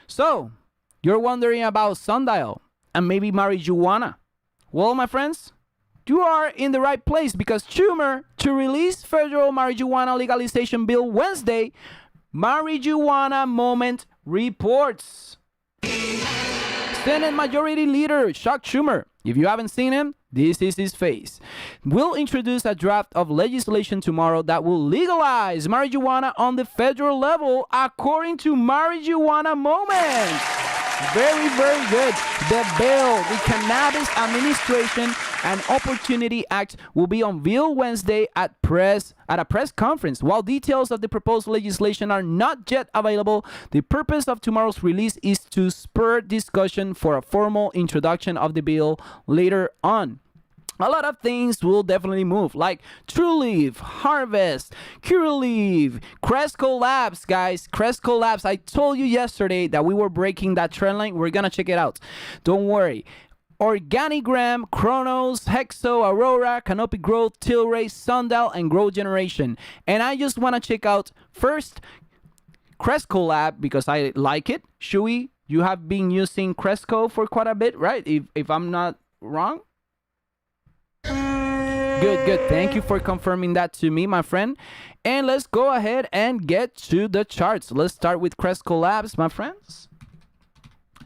So, you're wondering about Sundial and maybe marijuana. Well, my friends, you are in the right place because Schumer to release federal marijuana legalization bill Wednesday. Marijuana Moment reports. Senate Majority Leader Chuck Schumer, if you haven't seen him, this is his face, will introduce a draft of legislation tomorrow that will legalize marijuana on the federal level, according to Marijuana Moment. Very, very good. The bill, the Cannabis Administration and Opportunity Act, will be unveiled Wednesday at a press conference. While details of the proposed legislation are not yet available, the purpose of tomorrow's release is to spur discussion for a formal introduction of the bill later on. A lot of things will definitely move, like Trulieve, Harvest, Curaleaf, Cresco Labs, guys. Cresco Labs, I told you yesterday that we were breaking that trend line. We're going to check it out. Don't worry. Organigram, Chronos, Hexo, Aurora, Canopy Growth, Tilray, Sundial, and Grow Generation. And I just want to check out first Cresco Lab because I like it. Shui, you have been using Cresco for quite a bit, right? If I'm not wrong. Good. Thank you for confirming that to me, my friend. And let's go ahead and get to the charts. Let's start with Cresco Labs, my friends.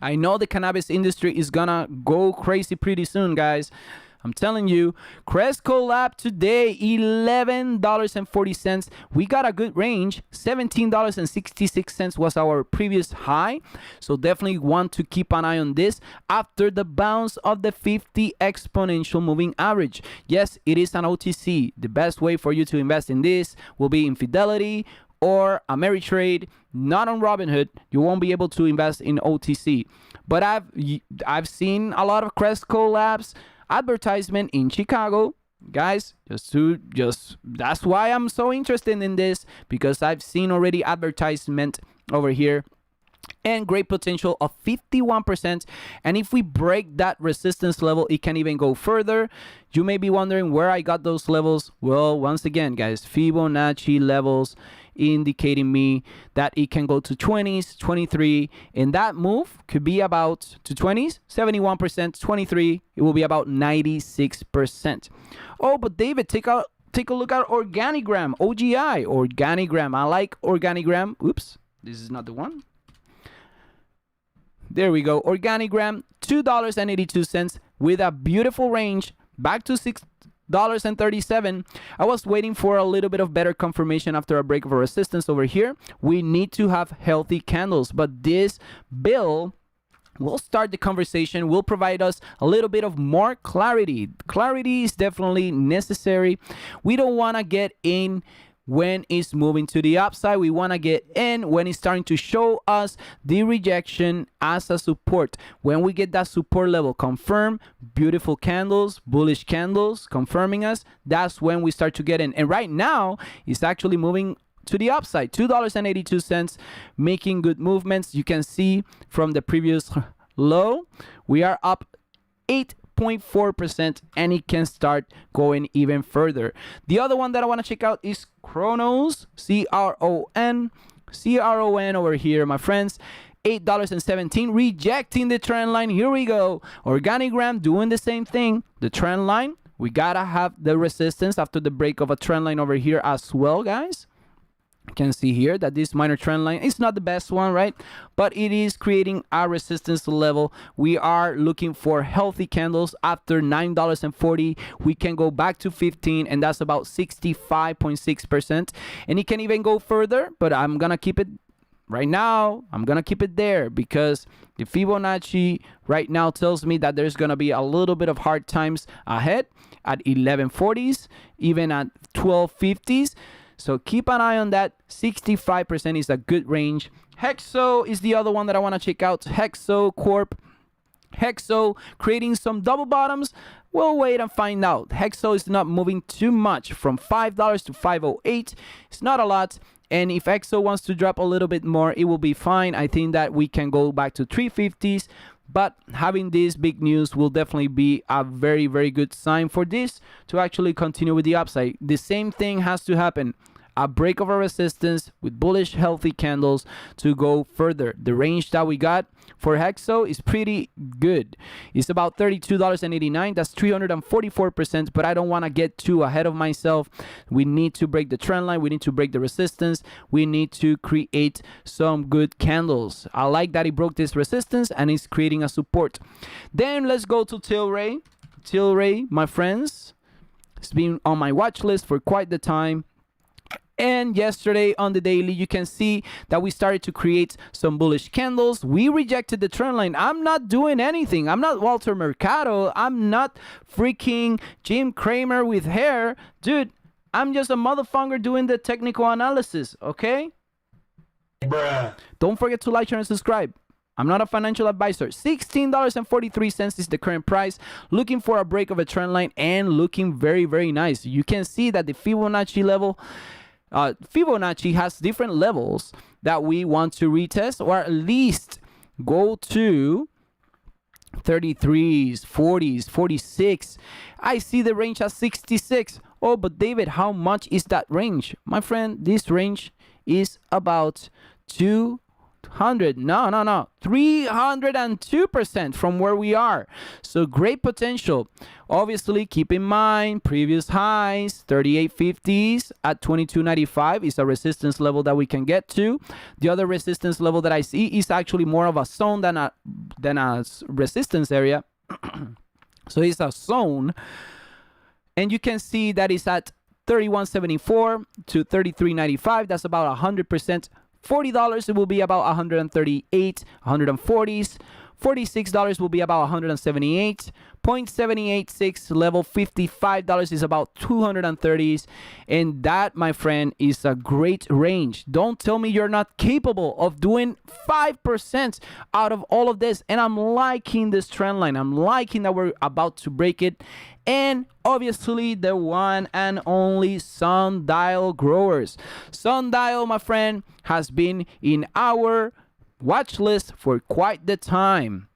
I know the cannabis industry is gonna go crazy pretty soon, guys. I'm telling you, Cresco Lab today, $11.40. We got a good range. $17.66 was our previous high. So definitely want to keep an eye on this after the bounce of the 50 exponential moving average. Yes, it is an OTC. The best way for you to invest in this will be in Fidelity or Ameritrade, not on Robinhood. You won't be able to invest in OTC. But I've seen a lot of Cresco Labs advertisement in Chicago, guys. That's why I'm so interested in this, because I've seen already advertisement over here and great potential of 51%. And if we break that resistance level, it can even go further. You may be wondering where I got those levels. Well, once again, guys, Fibonacci levels indicating me that it can go to 20s, 23, and that move could be about to 20s, 71%, 23, it will be about 96%. Oh, but David, take a look at Organigram, OGI, Organigram. I like Organigram. Oops, this is not the one. There we go. Organigram, $2.82 with a beautiful range back to $6.37. I was waiting for a little bit of better confirmation after a break of resistance over here. We need to have healthy candles, but this bill will start the conversation, will provide us a little bit of more clarity. Clarity is definitely necessary. We don't want to get in when it's moving to the upside. We want to get in when it's starting to show us the rejection as a support. When we get that support level confirmed, beautiful candles, bullish candles confirming us, that's when we start to get in. And right now it's actually moving to the upside, $2.82, making good movements. You can see from the previous low, we are up 8.4%, and it can start going even further. The other one that I want to check out is Chronos, CRON over here, my friends. $8.17, rejecting the trend line. Here we go. Organigram doing the same thing. The trend line, we gotta have the resistance after the break of a trend line over here as well, guys. You can see here that this minor trend line is not the best one, right? But it is creating a resistance level. We are looking for healthy candles after $9.40. We can go back to 15, and that's about 65.6%. And it can even go further, but I'm gonna keep it right now. I'm gonna keep it there because the Fibonacci right now tells me that there's gonna be a little bit of hard times ahead at 1140s, even at 1250s. So keep an eye on that. 65% is a good range. Hexo is the other one that I want to check out. Hexo Corp. Hexo creating some double bottoms. We'll wait and find out. Hexo is not moving too much from $5 to $5.08. It's not a lot. And if Hexo wants to drop a little bit more, it will be fine. I think that we can go back to 350s. But having this big news will definitely be a very, very good sign for this to actually continue with the upside. The same thing has to happen a break of a resistance with bullish healthy candles to go further. The range that we got for Hexo is pretty good. It's about $32.89. That's 344%, but I don't want to get too ahead of myself. We need to break the trend line. We need to break the resistance. We need to create some good candles. I like that it broke this resistance and it's creating a support. Then let's go to Tilray. Tilray, my friends, it's been on my watch list for quite the time. And yesterday on the daily, you can see that we started to create some bullish candles. We rejected the trend line. I'm not doing anything. I'm not Walter Mercado. I'm not freaking Jim Cramer with hair. Dude, I'm just a motherfucker doing the technical analysis, okay? Bruh. Don't forget to like, share, and subscribe. I'm not a financial advisor. $16.43 is the current price. Looking for a break of a trend line and looking very, very nice. You can see that the Fibonacci level, Fibonacci has different levels that we want to retest, or at least go to 33s, 40s, 46. I see the range as 66. Oh, but David, how much is that range? My friend, this range is about 302% from where we are. So great potential. Obviously, keep in mind previous highs, 38.50s at 22.95 is a resistance level that we can get to. The other resistance level that I see is actually more of a zone than a resistance area. So it's a zone, and you can see that it's at 31.74 to 33.95. That's about 100%. $40 it will be about 138, 140s. $46 will be about 178. 0.786 level. $55 is about 230s, and that, my friend, is a great range. Don't tell me you're not capable of doing 5% out of all of this. And I'm liking this trend line. I'm liking that we're about to break it. And obviously the one and only Sundial growers. Sundial, my friend, has been in our watch list for quite the time.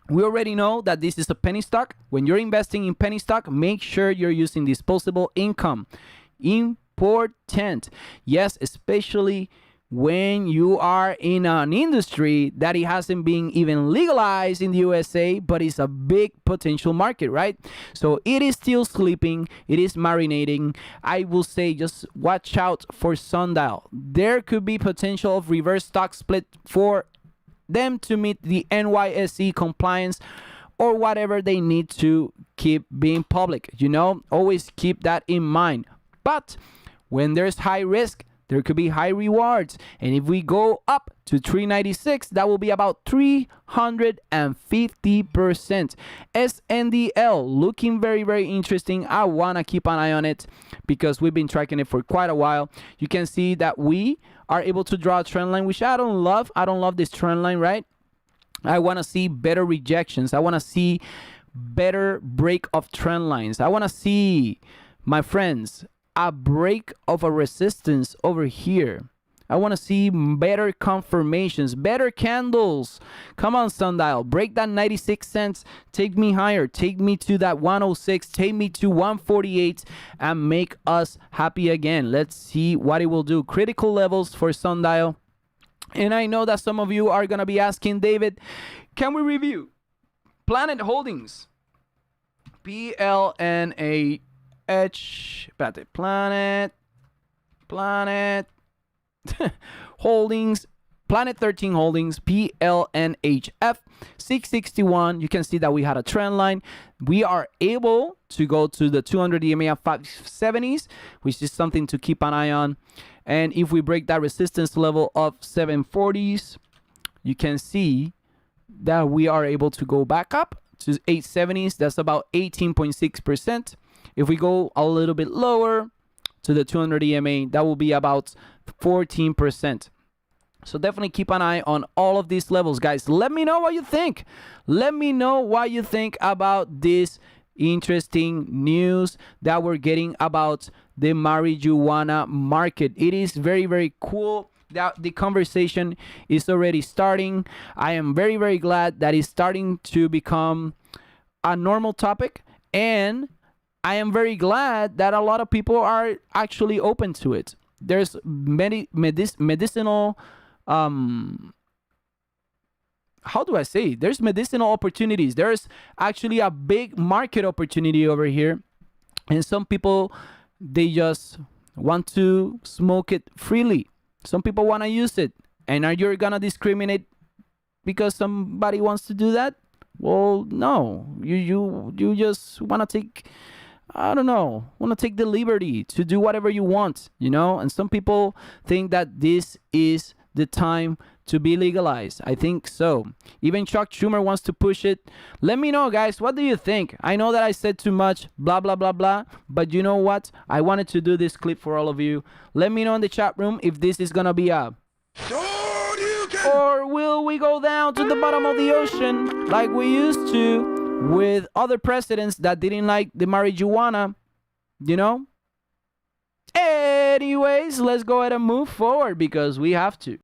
We already know that this is a penny stock. When you're investing in penny stock, make sure you're using disposable income. Important. Yes, especially when you are in an industry that it hasn't been even legalized in the USA, but it's a big potential market, right? So it is still sleeping, it is marinating. I will say just watch out for Sundial. There could be potential of reverse stock split for them to meet the NYSE compliance or whatever they need to keep being public. You know, always keep that in mind. But when there's high risk, there could be high rewards. And if we go up to 396, that will be about 350%. SNDL looking very, very interesting. I want to keep an eye on it because we've been tracking it for quite a while. You can see that we are able to draw a trend line, which I don't love. I don't love this trend line, right? I want to see better rejections. I want to see better break of trend lines. I want to see, my friends, a break of a resistance over here. I want to see better confirmations, better candles. Come on, Sundial, break that 96 cents. Take me higher. Take me to that 106. Take me to 148 and make us happy again. Let's see what it will do. Critical levels for Sundial. And I know that some of you are going to be asking, David, can we review Planet Holdings? PLNA. Planet Holdings, Planet 13 Holdings, PLNHF 661. You can see that we had a trend line. We are able to go to the 200 EMA at 570s, which is something to keep an eye on. And if we break that resistance level of 740s, you can see that we are able to go back up to 870s. That's about 18.6%. If we go a little bit lower to the 200 EMA, that will be about 14%. So definitely keep an eye on all of these levels, guys. Let me know what you think. Let me know what you think about this interesting news that we're getting about the marijuana market. It is very, very cool that the conversation is already starting. I am very, very glad that it's starting to become a normal topic, and I am very glad that a lot of people are actually open to it. there's many medicinal, how do I say? There's medicinal opportunities. There's actually a big market opportunity over here. And some people, they just want to smoke it freely. Some people want to use it. And are you going to discriminate because somebody wants to do that? Well, no. You just want to take, I don't know, want to take the liberty to do whatever you want, you know? And some people think that this is the time to be legalized. I think so. Even Chuck Schumer wants to push it. Let me know, guys. What do you think? I know that I said too much, blah, blah, blah, blah. But you know what? I wanted to do this clip for all of you. Let me know in the chat room if this is going to be a... Or will we go down to the bottom of the ocean like we used to with other presidents that didn't like the marijuana, you know? Anyways, let's go ahead and move forward because we have to.